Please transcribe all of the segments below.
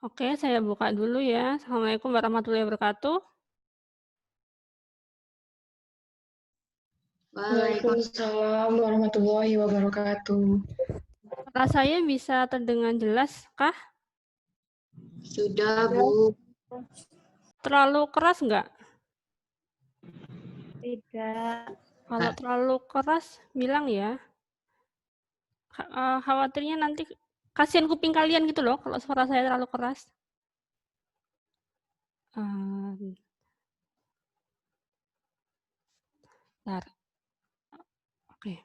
Oke, saya buka dulu ya. Assalamualaikum warahmatullahi wabarakatuh. Waalaikumsalam warahmatullahi wabarakatuh. Suara saya bisa terdengar jelas kah? Sudah, Bu. Terlalu keras nggak? Tidak. Kalau terlalu keras, bilang ya. Khawatirnya nanti kasihan kuping kalian gitu loh kalau suara saya terlalu keras. Bentar. Oke.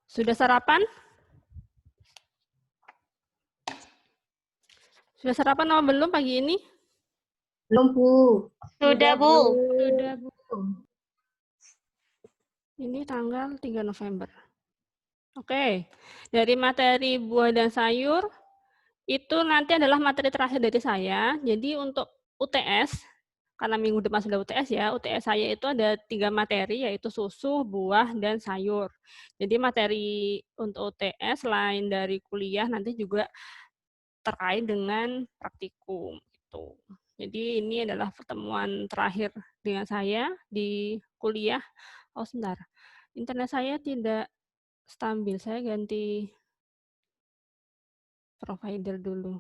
Sudah sarapan? Sudah sarapan atau belum pagi ini? Belum, Bu. Sudah, Bu. Sudah, Bu. Ini tanggal 3 November. Oke. Dari materi buah dan sayur, itu nanti adalah materi terakhir dari saya. Jadi untuk UTS, karena minggu depan sudah UTS ya, UTS saya itu ada 3 materi, yaitu susu, buah, dan sayur. Jadi materi untuk UTS selain dari kuliah nanti juga terkait dengan praktikum. Gitu. Jadi ini adalah pertemuan terakhir dengan saya di kuliah. Oh sebentar, internet saya tidak stabil, saya ganti provider dulu.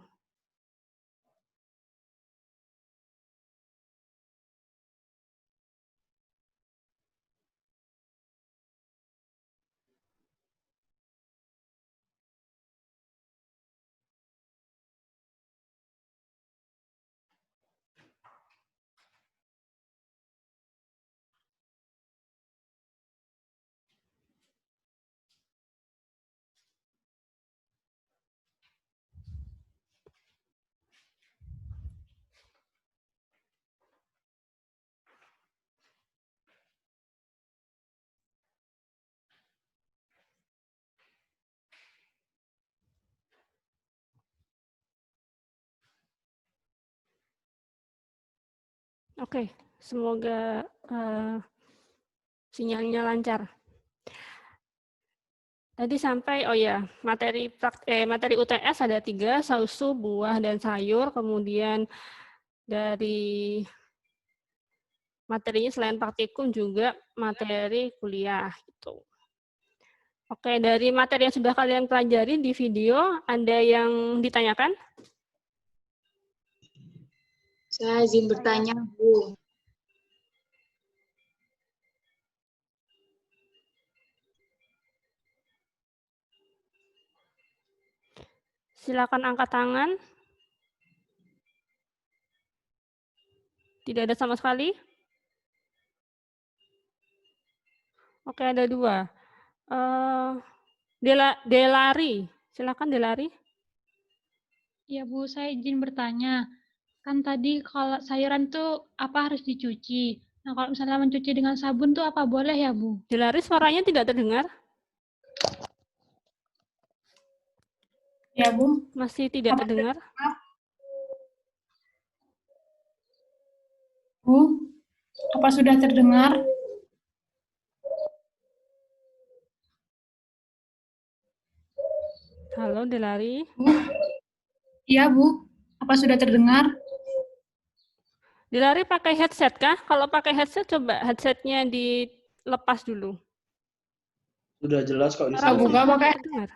Oke, semoga sinyalnya lancar. Tadi sampai, oh ya, materi UTS ada 3, susu, buah, dan sayur. Kemudian dari materinya selain praktikum juga materi kuliah. Gitu. Oke, dari materi yang sudah kalian pelajari di video, ada yang ditanyakan? Saya izin bertanya, Bu. Silakan angkat tangan. Tidak ada sama sekali? Oke, ada 2. Delari, silakan Delari. Ya Bu, saya izin bertanya. Kan tadi kalau sayuran tuh apa harus dicuci? Nah kalau misalnya mencuci dengan sabun tuh apa boleh ya Bu? Delari suaranya tidak terdengar? Ya, Bu. Masih tidak terdengar? Bu, apa sudah terdengar? Halo Delari. Bu? Iya, Bu. Apa sudah terdengar? Delari pakai headset kah? Kalau pakai headset, coba headsetnya dilepas dulu. Sudah jelas kok di Suara sini. buka pakai. Terdengar.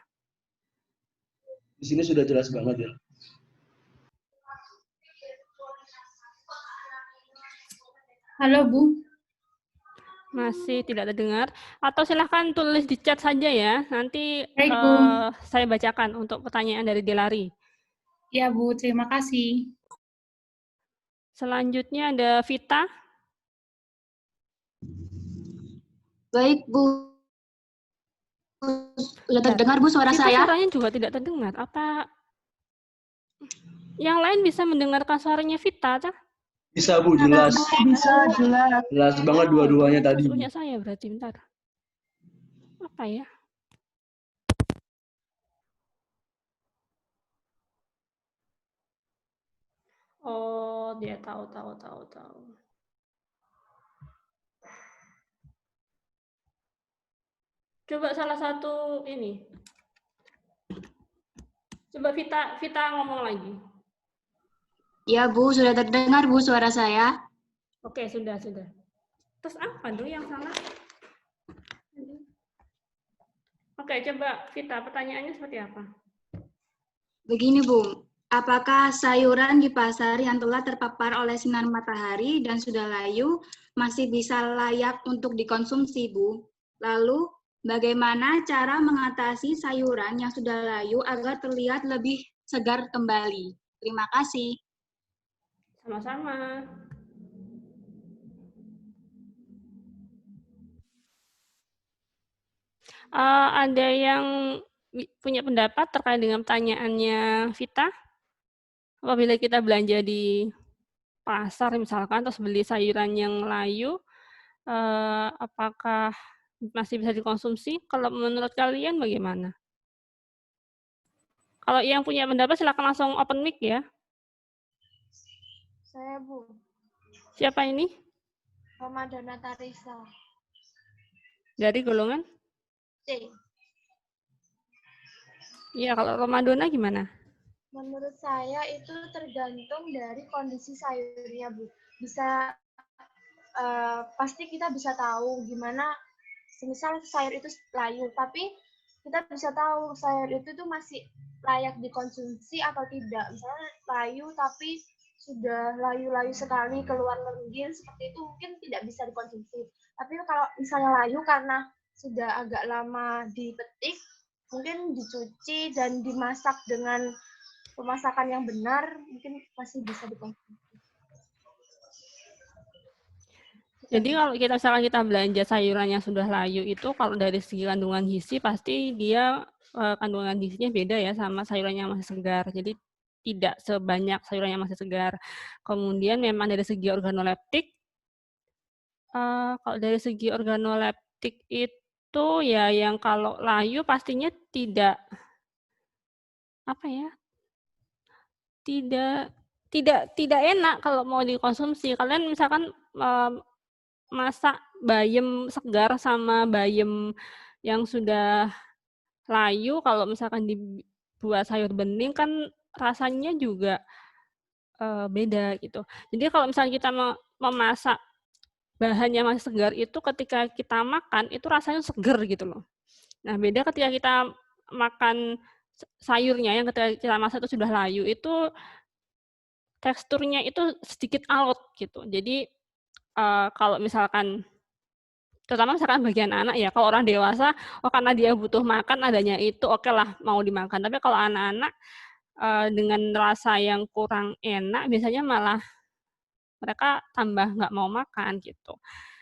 Di sini sudah jelas banget ya. Halo, Bu. Masih tidak terdengar. Atau silahkan tulis di chat saja ya. Nanti Baik, Bu. saya bacakan untuk pertanyaan dari Delari. Ya, Bu. Terima kasih. Selanjutnya ada Vita. Baik, Bu. Sudah terdengar, Bu, suara Vita saya? suaranya juga tidak terdengar. Apa yang lain bisa mendengarkan suaranya Vita? Cah? Bisa Bu, jelas. Bisa, jelas. Jelas banget dua-duanya tadi. Punya saya berarti, bentar. Apa ya? Oh, dia tahu. Coba salah satu ini. Coba Vita ngomong lagi. Ya Bu, sudah terdengar Bu suara saya? Oke, sudah. Terus apa tuh yang salah? Oke, coba Vita, pertanyaannya seperti apa? Begini Bu, apakah sayuran di pasar yang telah terpapar oleh sinar matahari dan sudah layu masih bisa layak untuk dikonsumsi Bu? Lalu, bagaimana cara mengatasi sayuran yang sudah layu agar terlihat lebih segar kembali? Terima kasih. Sama-sama. Ada yang punya pendapat terkait dengan pertanyaannya Vita? Apabila kita belanja di pasar misalkan, terus beli sayuran yang layu, apakah masih bisa dikonsumsi? Kalau menurut kalian bagaimana? Kalau yang punya pendapat silakan langsung open mic ya. Saya Bu, Siapa ini? Ramadana Tarisa. Dari golongan? C. Iya, kalau Ramadana gimana? Menurut saya itu tergantung dari kondisi sayurnya Bu. Bisa pasti kita bisa tahu gimana, semisal sayur itu layu, tapi kita bisa tahu sayur itu tuh masih layak dikonsumsi atau tidak. Misalnya layu tapi sudah layu-layu sekali, keluar lendir, seperti itu mungkin tidak bisa dikonsumsi. Tapi kalau misalnya layu karena sudah agak lama dipetik, mungkin dicuci dan dimasak dengan pemasakan yang benar, mungkin masih bisa dikonsumsi. Jadi kalau kita belanja sayuran yang sudah layu itu, kalau dari segi kandungan gizi pasti dia kandungan gizinya beda ya sama sayuran yang masih segar. Jadi tidak sebanyak sayuran yang masih segar. Kemudian memang dari segi organoleptik, kalau dari segi organoleptik itu ya yang kalau layu pastinya tidak apa ya? Tidak enak kalau mau dikonsumsi. Kalian misalkan masak bayam segar sama bayam yang sudah layu, kalau misalkan dibuat sayur bening kan rasanya juga beda gitu. Jadi kalau misalnya kita memasak bahan yang masih segar itu ketika kita makan itu rasanya segar gitu loh. Nah, beda ketika kita makan sayurnya yang ketika kita masak itu sudah layu, itu teksturnya itu sedikit alot gitu. Jadi kalau misalkan terutama misalkan bagian anak ya, kalau orang dewasa, oh karena dia butuh makan adanya itu, oke lah mau dimakan. Tapi kalau anak-anak dengan rasa yang kurang enak, biasanya malah mereka tambah nggak mau makan gitu.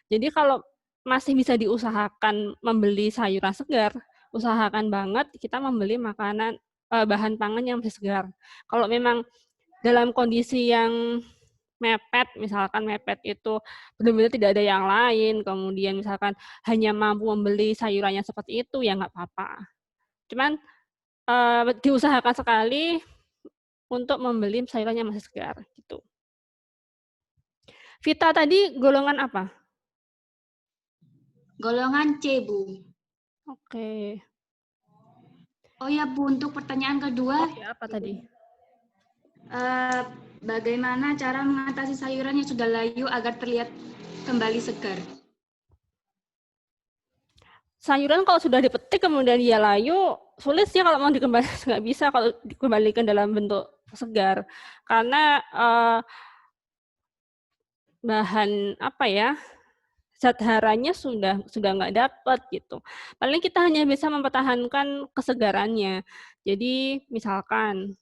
Jadi kalau masih bisa diusahakan membeli sayuran segar, usahakan banget kita membeli makanan bahan pangan yang masih segar. Kalau memang dalam kondisi yang mepet, misalkan mepet itu benar-benar tidak ada yang lain, kemudian misalkan hanya mampu membeli sayurannya seperti itu, ya nggak apa-apa. Cuman diusahakan sekali untuk membeli sayurannya masih segar. Gitu. Vita tadi golongan apa? Golongan C Bu. Oke. Oh ya Bu, untuk pertanyaan kedua. Oke, apa tadi? Bagaimana cara mengatasi sayuran yang sudah layu agar terlihat kembali segar? Sayuran kalau sudah dipetik kemudian dia layu, sulit sih kalau mau dikembalikan, nggak bisa kalau dikembalikan dalam bentuk segar. Karena bahan apa ya, zat haranya sudah nggak dapat gitu. Paling kita hanya bisa mempertahankan kesegarannya. Jadi misalkan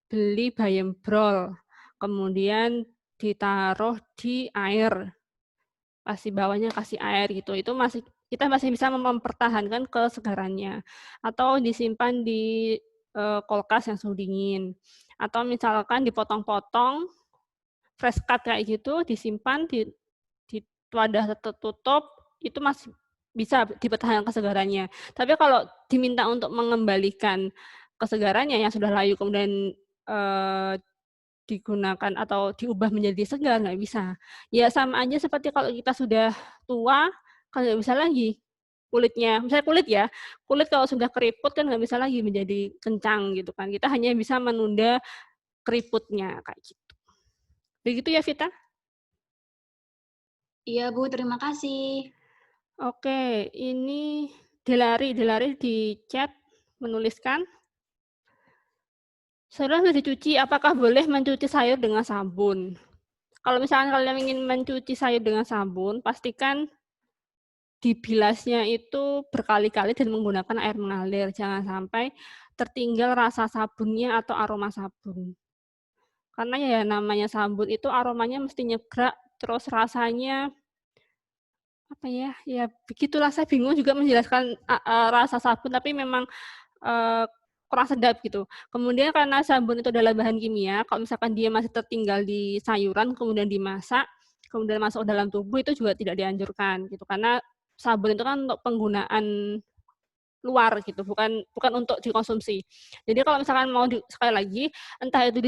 beli bayam brol, kemudian ditaruh di air, kasih bawahnya kasih air gitu. Itu kita masih bisa mempertahankan kesegarannya. Atau disimpan di kulkas yang suhu dingin. Atau misalkan dipotong-potong, fresh cut kayak gitu, disimpan di wadah tertutup, itu masih bisa dipertahankan kesegarannya. Tapi kalau diminta untuk mengembalikan kesegarannya yang sudah layu kemudian digunakan atau diubah menjadi segar, nggak bisa. Ya sama aja seperti kalau kita sudah tua, kan nggak bisa lagi. kulitnya. Misalnya kulit ya, kulit kalau sudah keriput kan nggak bisa lagi menjadi kencang gitu kan. Kita hanya bisa menunda keriputnya kayak gitu. Begitu ya Vita? Iya, Bu. Terima kasih. Oke, ini Delari di chat menuliskan, sayuran sudah dicuci, apakah boleh mencuci sayur dengan sabun? Kalau misalkan kalian ingin mencuci sayur dengan sabun, pastikan dibilasnya itu berkali-kali dan menggunakan air mengalir. Jangan sampai tertinggal rasa sabunnya atau aroma sabun. Karena ya namanya sabun itu aromanya mesti nyegrak, terus rasanya apa ya? Ya begitulah, saya bingung juga menjelaskan rasa sabun, tapi memang kurang sedap gitu. Kemudian karena sabun itu adalah bahan kimia, kalau misalkan dia masih tertinggal di sayuran, kemudian dimasak, kemudian masuk dalam tubuh, itu juga tidak dianjurkan gitu. Karena sabun itu kan untuk penggunaan luar gitu, bukan untuk dikonsumsi. Jadi kalau misalkan mau sekali lagi, entah itu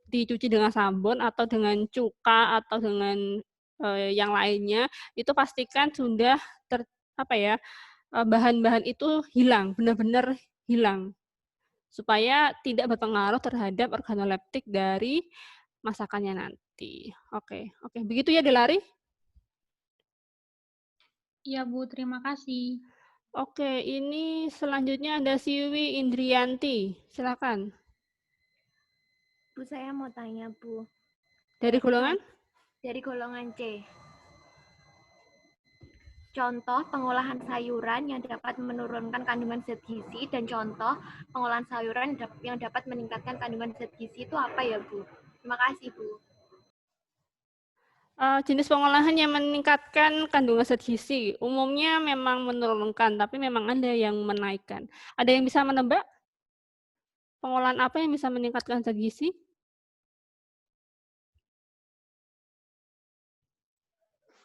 dicuci dengan sabun atau dengan cuka atau dengan yang lainnya, itu pastikan sudah bahan-bahan itu hilang, benar-benar hilang, supaya tidak berpengaruh terhadap organoleptik dari masakannya nanti. Oke, begitu ya Delari? Iya Bu, terima kasih. Oke, ini selanjutnya ada Siwi Indrianti. Silakan. Bu, saya mau tanya, Bu. Dari golongan? Dari golongan C. Contoh pengolahan sayuran yang dapat menurunkan kandungan zat gizi dan contoh pengolahan sayuran yang dapat meningkatkan kandungan zat gizi itu apa ya, Bu? Terima kasih, Bu. Jenis pengolahan yang meningkatkan kandungan zat gizi umumnya memang menurunkan, tapi memang ada yang menaikkan. Ada yang bisa menebak? Pengolahan apa yang bisa meningkatkan zat gizi?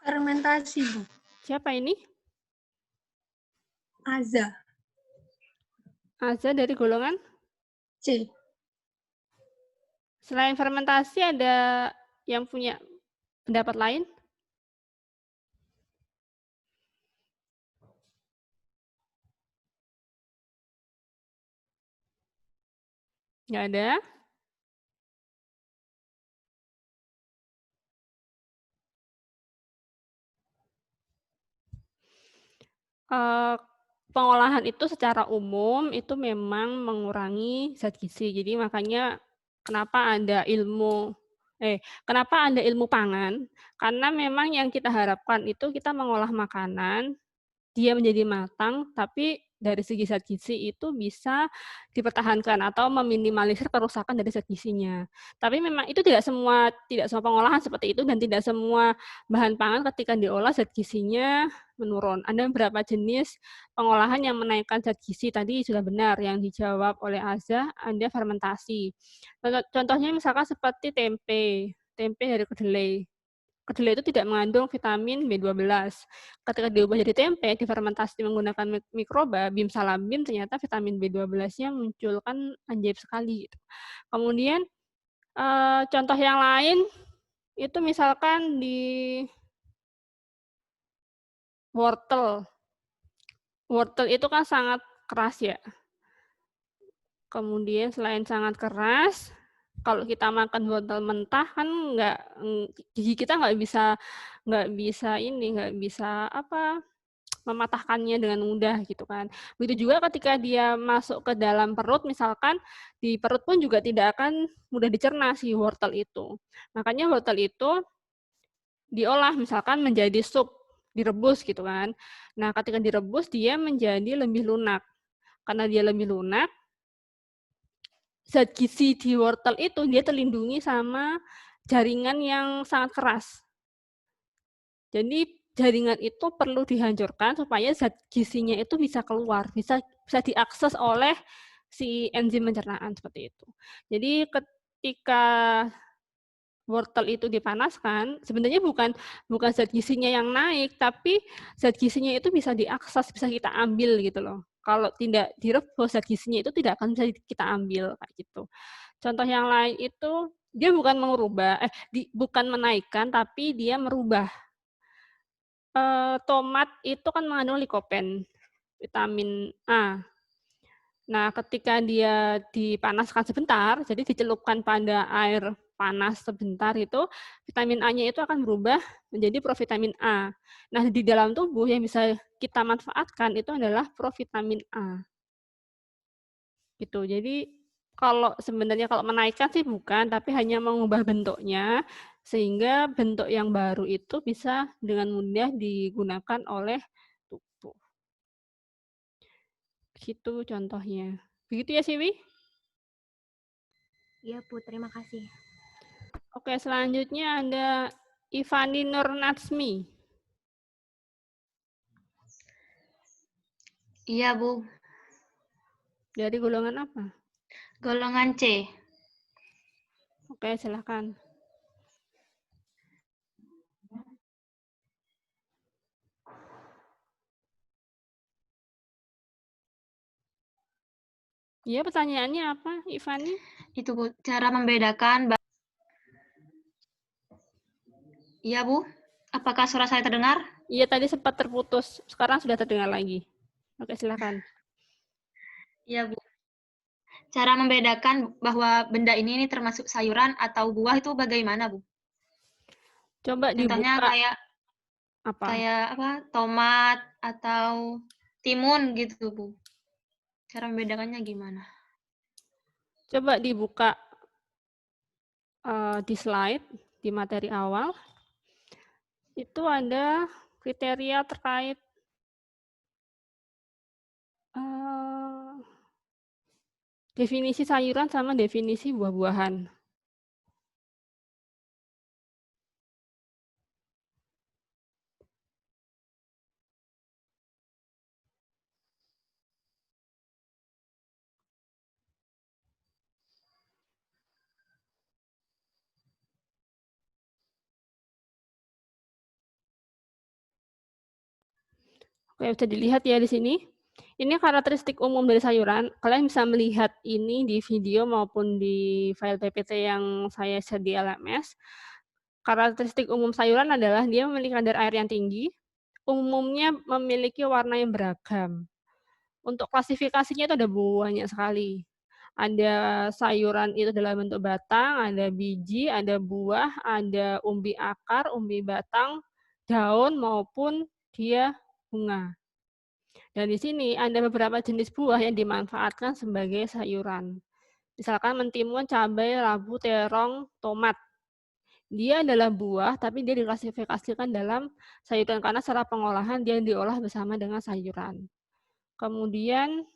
Fermentasi, Bu. Siapa ini? Aza. Aza dari golongan? C. Selain fermentasi ada yang punya pendapat lain? Nggak ada? Pengolahan itu secara umum itu memang mengurangi zat gizi. Jadi makanya kenapa ada ilmu pangan? Karena memang yang kita harapkan itu kita mengolah makanan, dia menjadi matang, tapi dari segi zat gizi itu bisa dipertahankan atau meminimalisir kerusakan dari zat gizinya. Tapi memang itu tidak semua pengolahan seperti itu dan tidak semua bahan pangan ketika diolah zat gizinya menurun. Ada beberapa jenis pengolahan yang menaikkan zat gizi, tadi sudah benar yang dijawab oleh Azza, ada fermentasi. Contohnya misalkan seperti tempe dari kedelai. Kedelai itu tidak mengandung vitamin B12. Ketika diubah jadi tempe, difermentasi menggunakan mikroba, bimsalabim, ternyata vitamin B12-nya muncul, kan ajaib sekali. Gitu. Kemudian, contoh yang lain, itu misalkan di wortel. Wortel itu kan sangat keras ya. Kemudian selain sangat keras, kalau kita makan wortel mentah kan gigi kita nggak bisa mematahkannya dengan mudah gitu kan. Begitu juga ketika dia masuk ke dalam perut, misalkan di perut pun juga tidak akan mudah dicerna si wortel itu. Makanya wortel itu diolah misalkan menjadi sup, direbus gitu kan. Nah, ketika direbus dia menjadi lebih lunak. Karena dia lebih lunak, zat gizi di wortel itu dia terlindungi sama jaringan yang sangat keras. Jadi jaringan itu perlu dihancurkan supaya zat gizinya itu bisa keluar, bisa diakses oleh si enzim pencernaan seperti itu. Jadi ketika wortel itu dipanaskan, sebenarnya bukan zat gizinya yang naik, tapi zat gizinya itu bisa diakses, bisa kita ambil gitu loh. Kalau tidak direbus, zat gizinya itu tidak akan bisa kita ambil kayak gitu. Contoh yang lain itu dia bukan bukan menaikkan, tapi dia merubah. Tomat itu kan mengandung likopen. vitamin A. Nah, ketika dia dipanaskan sebentar, jadi dicelupkan pada air panas sebentar itu, vitamin A-nya itu akan berubah menjadi provitamin A. Nah, di dalam tubuh yang bisa kita manfaatkan itu adalah provitamin A. Gitu. Jadi sebenarnya kalau menaikkan sih bukan, tapi hanya mengubah bentuknya sehingga bentuk yang baru itu bisa dengan mudah digunakan oleh tubuh. Gitu contohnya. Begitu ya, Siwi? Iya, Bu. Terima kasih. Oke, selanjutnya ada Ivani Nurnatsmi. Iya, Bu. Dari golongan apa? Golongan C. Oke, silakan. Iya, pertanyaannya apa, Ivani? Itu, Bu, cara membedakan. Iya, Bu. Apakah suara saya terdengar? Iya, tadi sempat terputus. Sekarang sudah terdengar lagi. Oke, silakan. Iya, Bu. Cara membedakan bahwa benda ini termasuk sayuran atau buah itu bagaimana, Bu? Coba Contohnya dibuka. kayak apa? Tomat atau timun gitu, Bu. Cara membedakannya gimana? Coba dibuka di slide, di materi awal. Itu ada kriteria terkait definisi sayuran sama definisi buah-buahan. Oke, bisa dilihat ya di sini. Ini karakteristik umum dari sayuran. Kalian bisa melihat ini di video maupun di file PPT yang saya share di LMS. Karakteristik umum sayuran adalah dia memiliki kadar air yang tinggi, umumnya memiliki warna yang beragam. Untuk klasifikasinya itu ada banyak sekali. Ada sayuran itu dalam bentuk batang, ada biji, ada buah, ada umbi akar, umbi batang, daun maupun dia bunga. Dan di sini ada beberapa jenis buah yang dimanfaatkan sebagai sayuran. Misalkan mentimun, cabai, labu, terong, tomat. Dia adalah buah, tapi dia diklasifikasikan dalam sayuran karena secara pengolahan dia diolah bersama dengan sayuran. Kemudian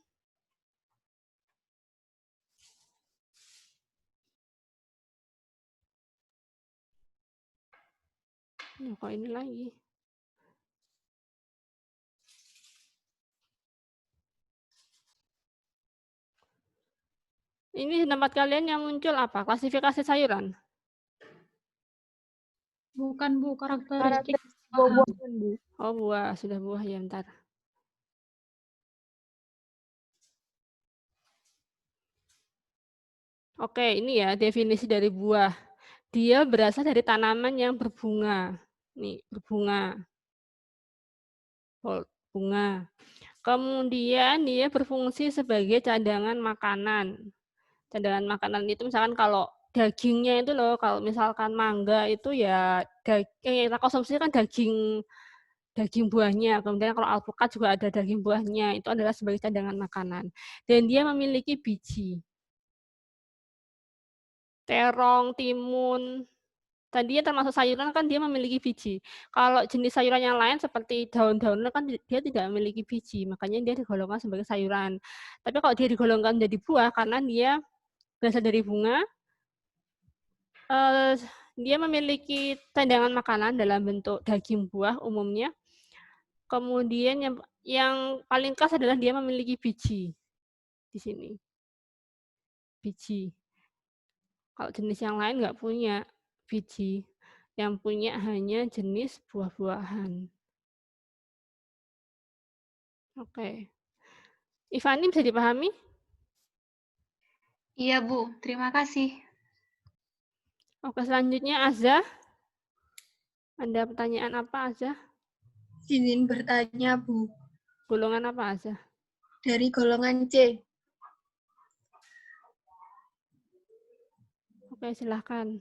kok ini lagi. Ini tempat kalian yang muncul apa? Klasifikasi sayuran? Bukan, Bu, karakteristik buah-buahan, Bu. Oh, buah, sudah buah ya, bentar. Oke, ini ya definisi dari buah. Dia berasal dari tanaman yang berbunga. Nih, berbunga. Bunga. Kemudian dia berfungsi sebagai cadangan makanan. Cadangan makanan itu misalkan kalau dagingnya itu loh, kalau misalkan mangga itu ya kita konsumsi kan daging buahnya. Kemudian kalau alpukat juga ada daging buahnya. Itu adalah sebagai cadangan makanan. Dan dia memiliki biji. Terong, timun, tadinya termasuk sayuran kan dia memiliki biji. Kalau jenis sayuran yang lain seperti daun-daunan kan dia tidak memiliki biji, makanya dia digolongkan sebagai sayuran. Tapi kalau dia digolongkan menjadi buah karena dia berasal dari bunga, dia memiliki cadangan makanan dalam bentuk daging buah umumnya. Kemudian yang paling khas adalah dia memiliki biji di sini. Biji. Kalau jenis yang lain nggak punya biji. Yang punya hanya jenis buah-buahan. Oke. Ivani bisa dipahami? Iya, Bu. Terima kasih. Oke, selanjutnya Azza. Ada pertanyaan apa, Azza? Izin bertanya, Bu. Golongan apa aja? Dari golongan C. Oke, silahkan.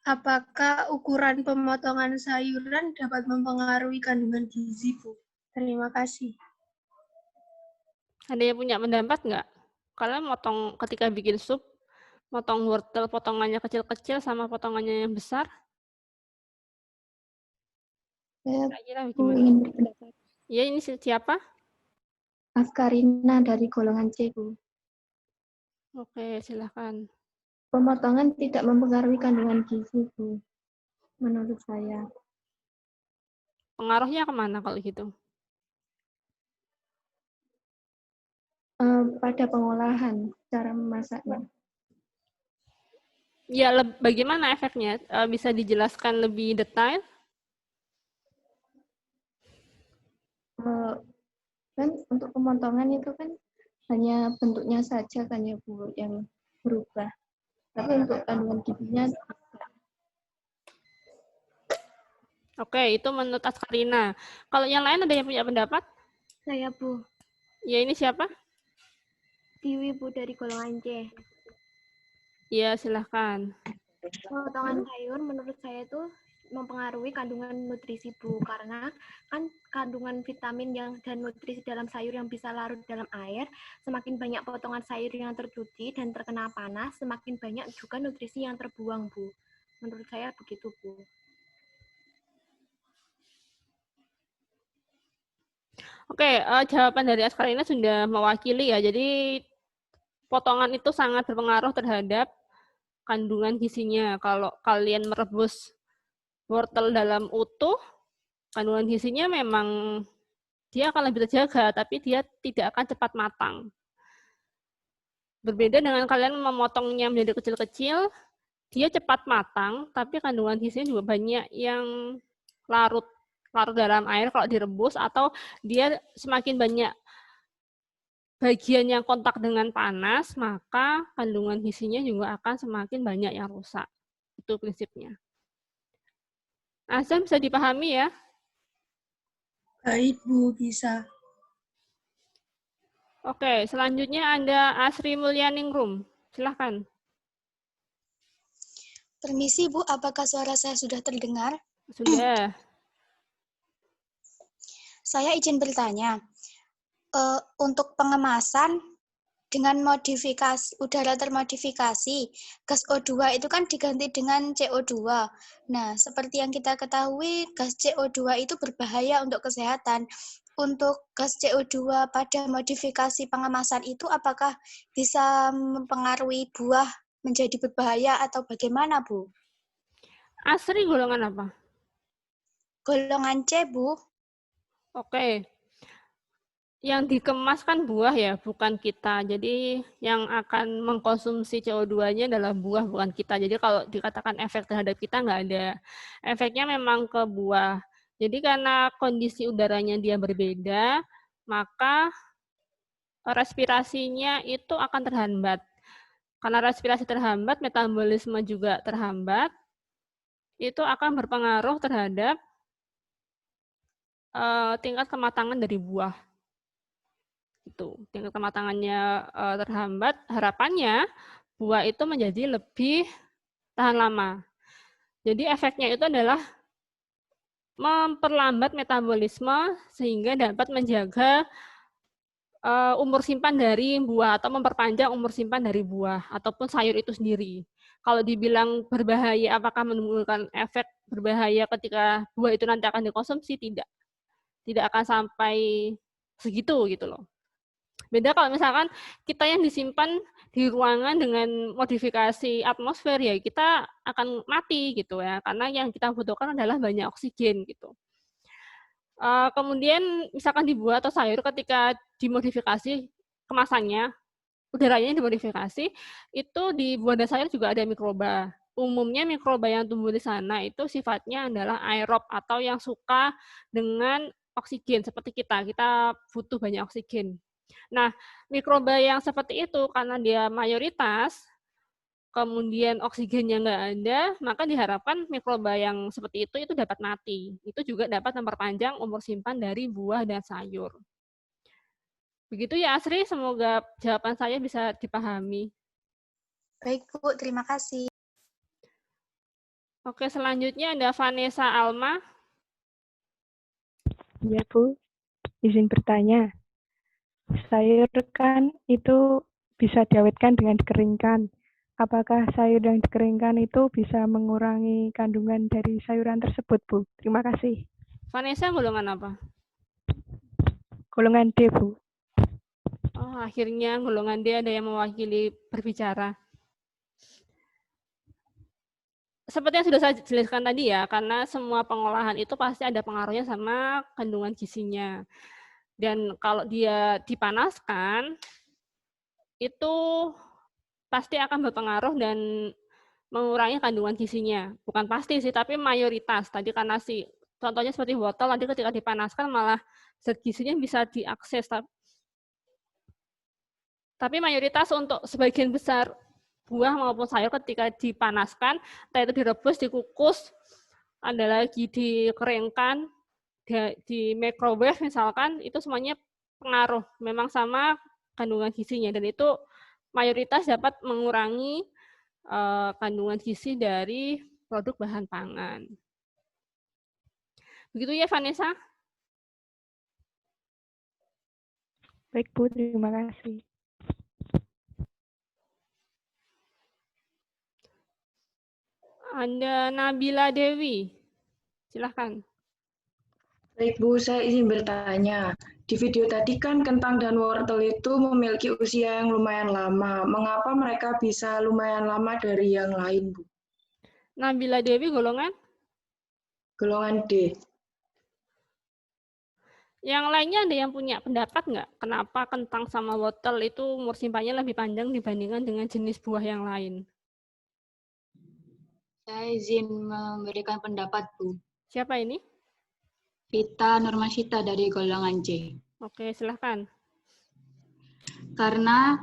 Apakah ukuran pemotongan sayuran dapat mempengaruhi kandungan gizi, Bu? Terima kasih. Ada yang punya pendapat nggak? Kalian motong ketika bikin sup, motong wortel potongannya kecil-kecil sama potongannya yang besar? Saya Kira-kira gimana? ingin berpendapat. Ya, ini siapa? Askarina dari golongan C, Bu. Oke, silahkan. Pemotongan tidak mempengaruhi kandungan gizi, Bu. Menurut saya. Pengaruhnya kemana kalau gitu? Pada pengolahan, cara memasaknya. Ya, bagaimana efeknya? Bisa dijelaskan lebih detail? Kan untuk pemotongan itu kan hanya bentuknya saja kan ya, Bu, yang berubah. Tapi untuk kandungan gizinya Oke, itu menurut Askarina. Kalau yang lain ada yang punya pendapat? Saya, Bu. Ya, ini siapa? Tiwi, Bu, dari golongan C. Ya, silahkan. Potongan sayur menurut saya itu mempengaruhi kandungan nutrisi, Bu, karena kan kandungan vitamin dan nutrisi dalam sayur yang bisa larut dalam air, semakin banyak potongan sayur yang tercuci dan terkena panas, semakin banyak juga nutrisi yang terbuang, Bu. Menurut saya begitu, Bu. Oke, jawaban dari Askarina sudah mewakili ya. Jadi potongan itu sangat berpengaruh terhadap kandungan gizinya. Kalau kalian merebus wortel dalam utuh, kandungan gizinya memang dia akan lebih terjaga, tapi dia tidak akan cepat matang. Berbeda dengan kalian memotongnya menjadi kecil-kecil, dia cepat matang, tapi kandungan gizinya juga banyak yang larut dalam air kalau direbus, atau dia semakin banyak bagian yang kontak dengan panas, maka kandungan gizinya juga akan semakin banyak yang rusak. Itu prinsipnya. Azam bisa dipahami ya? Baik, Bu, bisa. Oke, selanjutnya ada Asri Mulyaningrum. Silahkan. Permisi, Bu, apakah suara saya sudah terdengar? Sudah. Saya izin bertanya, untuk pengemasan dengan modifikasi udara termodifikasi, gas O2 itu kan diganti dengan CO2. Nah, seperti yang kita ketahui, gas CO2 itu berbahaya untuk kesehatan. Untuk gas CO2 pada modifikasi pengemasan itu apakah bisa mempengaruhi buah menjadi berbahaya atau bagaimana, Bu? Asri golongan apa? Golongan C, Bu. Oke. Yang dikemas kan buah ya, bukan kita. Jadi yang akan mengkonsumsi CO2-nya adalah buah, bukan kita. Jadi kalau dikatakan efek terhadap kita nggak ada. Efeknya memang ke buah. Jadi karena kondisi udaranya dia berbeda, maka respirasinya itu akan terhambat. Karena respirasi terhambat, metabolisme juga terhambat, itu akan berpengaruh terhadap tingkat kematangan dari buah. Itu tingkat kematangannya terhambat, harapannya buah itu menjadi lebih tahan lama. Jadi efeknya itu adalah memperlambat metabolisme sehingga dapat menjaga umur simpan dari buah atau memperpanjang umur simpan dari buah ataupun sayur itu sendiri. Kalau dibilang berbahaya, apakah menimbulkan efek berbahaya ketika buah itu nanti akan dikonsumsi? Tidak. Tidak akan sampai segitu gitu loh. Beda kalau misalkan kita yang disimpan di ruangan dengan modifikasi atmosfer, ya kita akan mati gitu ya, karena yang kita butuhkan adalah banyak oksigen gitu. Kemudian misalkan di buah atau sayur ketika dimodifikasi kemasannya, udaranya dimodifikasi, itu di buah dan sayur juga ada mikroba. Umumnya mikroba yang tumbuh di sana itu sifatnya adalah aerob atau yang suka dengan oksigen seperti kita butuh banyak oksigen. Nah, mikroba yang seperti itu karena dia mayoritas, kemudian oksigennya nggak ada, maka diharapkan mikroba yang seperti itu dapat mati. Itu juga dapat memperpanjang umur simpan dari buah dan sayur. Begitu ya Asri, semoga jawaban saya bisa dipahami. Baik, Bu. Terima kasih. Oke, selanjutnya ada Vanessa Alma. Ya, Bu. Izin bertanya. Sayur kan itu bisa diawetkan dengan dikeringkan. Apakah sayur yang dikeringkan itu bisa mengurangi kandungan dari sayuran tersebut, Bu? Terima kasih. Vanessa golongan apa? Golongan D, Bu. Oh, akhirnya golongan D ada yang mewakili berbicara. Seperti yang sudah saya jelaskan tadi ya, karena semua pengolahan itu pasti ada pengaruhnya sama kandungan gizinya. Dan kalau dia dipanaskan, itu pasti akan berpengaruh dan mengurangi kandungan gizinya. Bukan pasti sih, tapi mayoritas. Tadi karena contohnya seperti wortel, nanti ketika dipanaskan malah zat gizinya bisa diakses. Tapi mayoritas untuk sebagian besar buah maupun sayur ketika dipanaskan, entah itu direbus, dikukus, ada lagi dikeringkan, di microwave misalkan, itu semuanya pengaruh memang sama kandungan gizinya, dan itu mayoritas dapat mengurangi kandungan gizi dari produk bahan pangan. Begitu ya Vanessa? Baik, Bu. Terima kasih. Ada Nabila Dewi. Silahkan. Baik, Bu, saya izin bertanya. Di video tadi kan kentang dan wortel itu memiliki usia yang lumayan lama. Mengapa mereka bisa lumayan lama dari yang lain, Bu? Nabila Dewi golongan? Golongan D. Yang lainnya ada yang punya pendapat nggak? Kenapa kentang sama wortel itu umur simpannya lebih panjang dibandingkan dengan jenis buah yang lain? Saya izin memberikan pendapat, Bu. Siapa ini? Vita Nurmasita dari golongan C. Oke, silahkan. Karena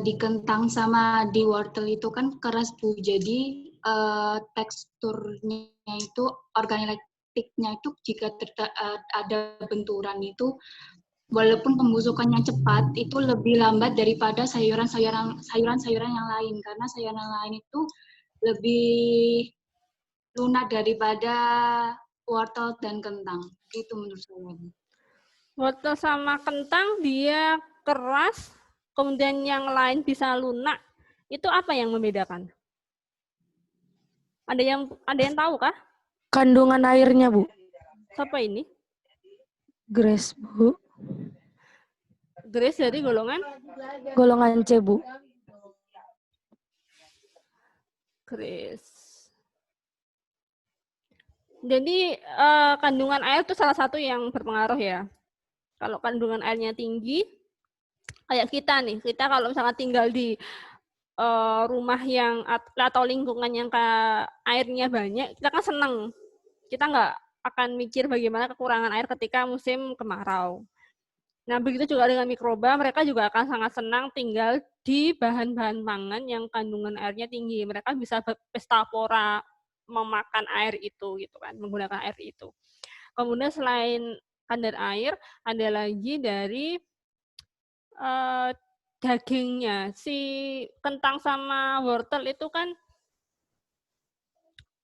di kentang sama di wortel itu kan keras, Bu. Jadi teksturnya itu, organoleptiknya itu jika ada benturan itu, walaupun pembusukannya cepat, itu lebih lambat daripada sayuran-sayuran yang lain. Karena sayuran lain itu lebih lunak daripada wortel dan kentang. Itu menurut saya. Wortel sama kentang dia keras, kemudian yang lain bisa lunak. Itu apa yang membedakan? Ada yang tahu kah? Kandungan airnya, Bu. Siapa ini? Grace, Bu. Grace dari golongan? Golongan C, Bu. Grace. Jadi kandungan air itu salah satu yang berpengaruh ya. Kalau kandungan airnya tinggi, kayak kita nih, kita kalau misalnya tinggal di rumah yang atau lingkungan yang airnya banyak, kita kan seneng. Kita nggak akan mikir bagaimana kekurangan air ketika musim kemarau. Nah, begitu juga dengan mikroba, mereka juga akan sangat senang tinggal di bahan-bahan pangan yang kandungan airnya tinggi. Mereka bisa berpesta pora memakan air itu, gitu kan, menggunakan air itu. Kemudian selain kadar air, ada lagi dari dagingnya. Si kentang sama wortel itu kan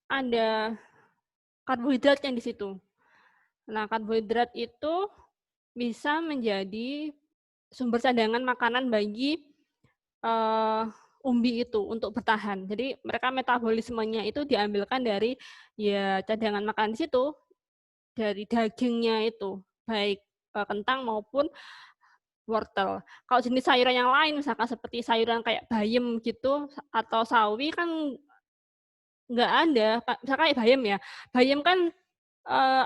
ada karbohidratnya di situ. Nah, karbohidrat itu bisa menjadi sumber cadangan makanan bagi umbi itu untuk bertahan. Jadi mereka metabolismenya itu diambilkan dari ya cadangan makanan di situ, dari dagingnya itu, baik kentang maupun wortel. Kalau jenis sayuran yang lain, misalkan seperti sayuran kayak bayam gitu atau sawi kan nggak ada. Misalkan kayak bayam ya, bayam kan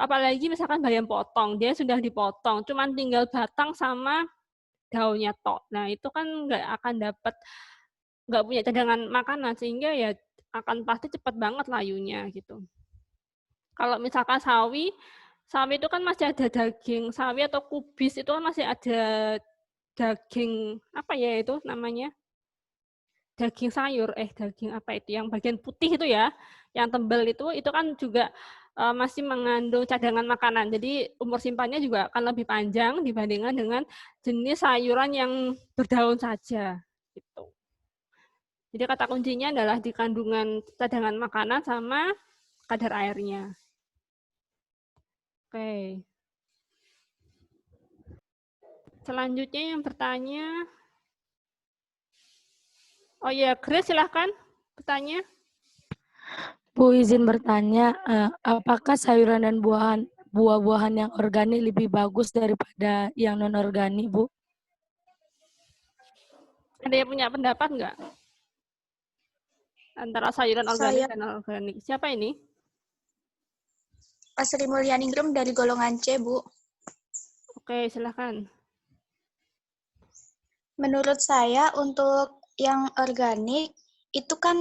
apalagi misalkan bayam potong, dia sudah dipotong, cuman tinggal batang sama daunnya tok. Nah itu kan nggak punya cadangan makanan, sehingga ya akan pasti cepat banget layunya gitu. Kalau misalkan sawi itu kan masih ada daging sawi atau kubis, itu kan masih ada daging apa ya itu namanya, daging sayur, daging apa itu, yang bagian putih itu ya, yang tebal itu kan juga masih mengandung cadangan makanan. Jadi umur simpannya juga akan lebih panjang dibandingkan dengan jenis sayuran yang berdaun saja. Gitu. Jadi kata kuncinya adalah di kandungan cadangan makanan sama kadar airnya. Oke. Selanjutnya yang bertanya. Oh ya, Grace silahkan bertanya. Bu, izin bertanya, apakah sayuran dan buah-buahan yang organik lebih bagus daripada yang non-organik, Bu? Ada yang punya pendapat nggak? Antara sayuran organik dan non-organik. Siapa ini? Pak Sri Mulyaningrum dari golongan C, Bu. Oke, silahkan. Menurut saya untuk yang organik itu kan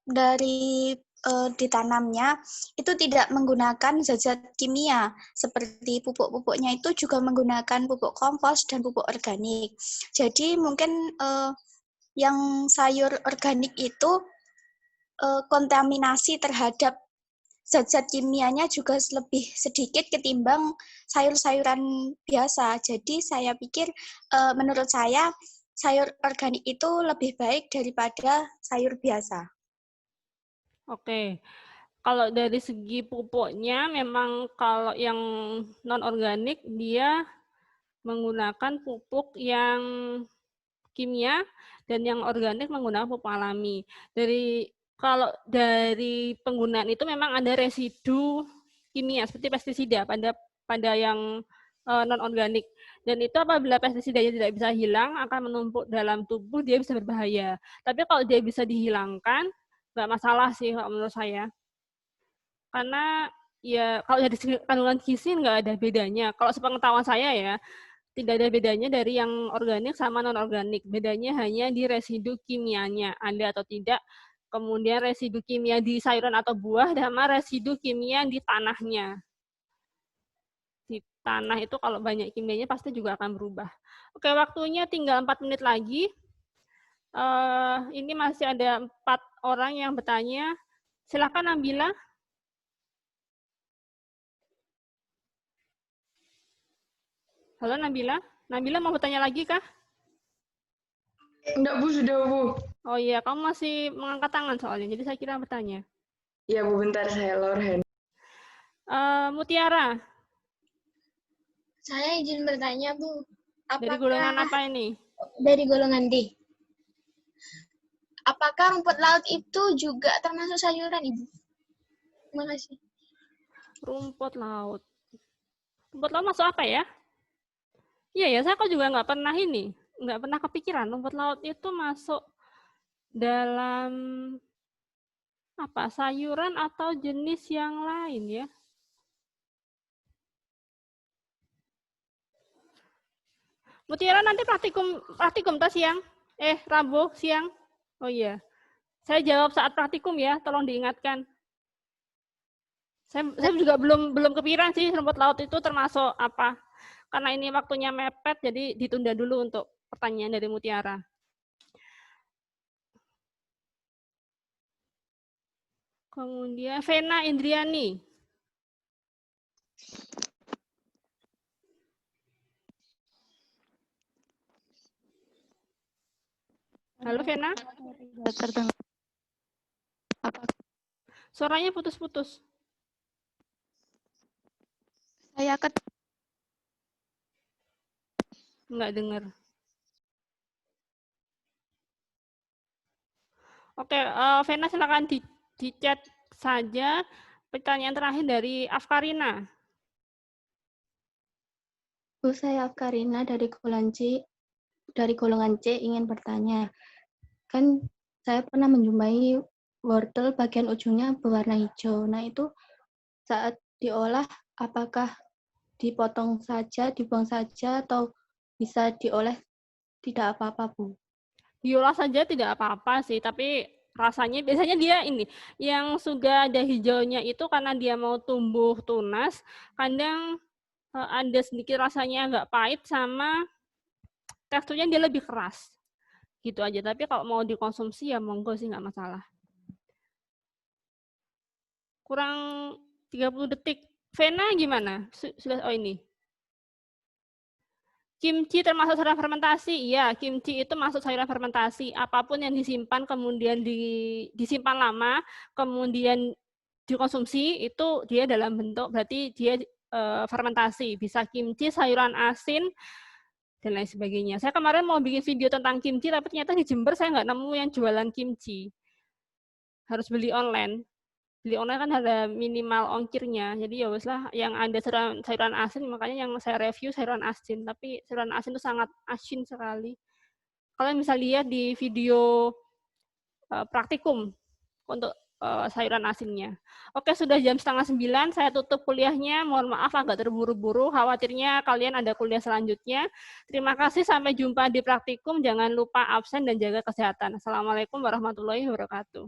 dari ditanamnya itu tidak menggunakan zat-zat kimia seperti pupuk-pupuknya itu juga menggunakan pupuk kompos dan pupuk organik. Jadi mungkin yang sayur organik itu kontaminasi terhadap zat-zat kimianya juga lebih sedikit ketimbang sayur-sayuran biasa. Jadi saya pikir menurut saya sayur organik itu lebih baik daripada sayur biasa. Oke, kalau dari segi pupuknya memang kalau yang non-organik dia menggunakan pupuk yang kimia dan yang organik menggunakan pupuk alami. Kalau dari penggunaan itu memang ada residu kimia seperti pestisida pada yang non-organik. Dan itu apabila pestisidanya tidak bisa hilang akan menumpuk dalam tubuh, dia bisa berbahaya. Tapi kalau dia bisa dihilangkan, nggak masalah sih kalau menurut saya. Karena ya kalau dari kandungan gizi nggak ada bedanya. Kalau sepengetahuan saya ya, tidak ada bedanya dari yang organik sama non-organik. Bedanya hanya di residu kimianya, ada atau tidak. Kemudian residu kimia di sayuran atau buah, sama residu kimia di tanahnya. Di tanah itu kalau banyak kimianya pasti juga akan berubah. Oke, waktunya tinggal 4 menit lagi. Ini masih ada 4 orang yang bertanya. Silakan Nabila. Halo Nabila. Nabila mau bertanya lagi kah? Enggak, Bu, sudah, Bu. Oh iya, kamu masih mengangkat tangan soalnya, jadi saya kira bertanya. Iya, Bu, bentar saya lower hand. Mutiara. Saya izin bertanya, Bu. Dari golongan apa ini? Dari golongan D. Apakah rumput laut itu juga termasuk sayuran, Ibu? Terima kasih. Rumput laut. Rumput laut masuk apa ya? Iya ya, saya kok juga nggak pernah kepikiran rumput laut itu masuk dalam apa sayuran atau jenis yang lain ya. Mutiara nanti praktikum tas siang? Rabu siang? Oh iya. Saya jawab saat praktikum ya, tolong diingatkan. Saya juga belum kepikiran sih rumput laut itu termasuk apa. Karena ini waktunya mepet, jadi ditunda dulu untuk pertanyaan dari Mutiara. Kemudian Vena Indriani. Halo Vena. Suaranya putus-putus. Saya Nggak dengar. Oke, Vena silakan di chat saja pertanyaan terakhir dari Afkarina. Bu, saya Afkarina dari golongan C ingin bertanya. Kan saya pernah menjumpai wortel bagian ujungnya berwarna hijau. Nah, itu saat diolah apakah dipotong saja, dibuang saja, atau bisa diolah tidak apa-apa, Bu? Diolah saja tidak apa-apa sih, tapi rasanya biasanya dia ini yang sudah ada hijaunya itu karena dia mau tumbuh tunas, kadang ada sedikit rasanya agak pahit sama teksturnya dia lebih keras. Gitu aja. Tapi kalau mau dikonsumsi ya monggo sih, nggak masalah. Kurang 30 detik. Vena gimana? Sudah, oh ini. Kimchi termasuk sayuran fermentasi? Iya, kimchi itu masuk sayuran fermentasi. Apapun yang disimpan kemudian disimpan lama, kemudian dikonsumsi, itu dia dalam bentuk, berarti dia fermentasi. Bisa kimchi, sayuran asin, dan lain sebagainya. Saya kemarin mau bikin video tentang kimchi, tapi ternyata di Jember saya nggak nemu yang jualan kimchi. Harus beli online. Beli online kan ada minimal ongkirnya, jadi ya wes lah, yang ada sayuran asin, makanya yang saya review sayuran asin, tapi sayuran asin itu sangat asin sekali. Kalian bisa lihat di video praktikum untuk sayuran asinnya. Oke, sudah jam 8:30, saya tutup kuliahnya, mohon maaf agak terburu-buru, khawatirnya kalian ada kuliah selanjutnya. Terima kasih, sampai jumpa di praktikum, jangan lupa absen dan jaga kesehatan. Assalamualaikum warahmatullahi wabarakatuh.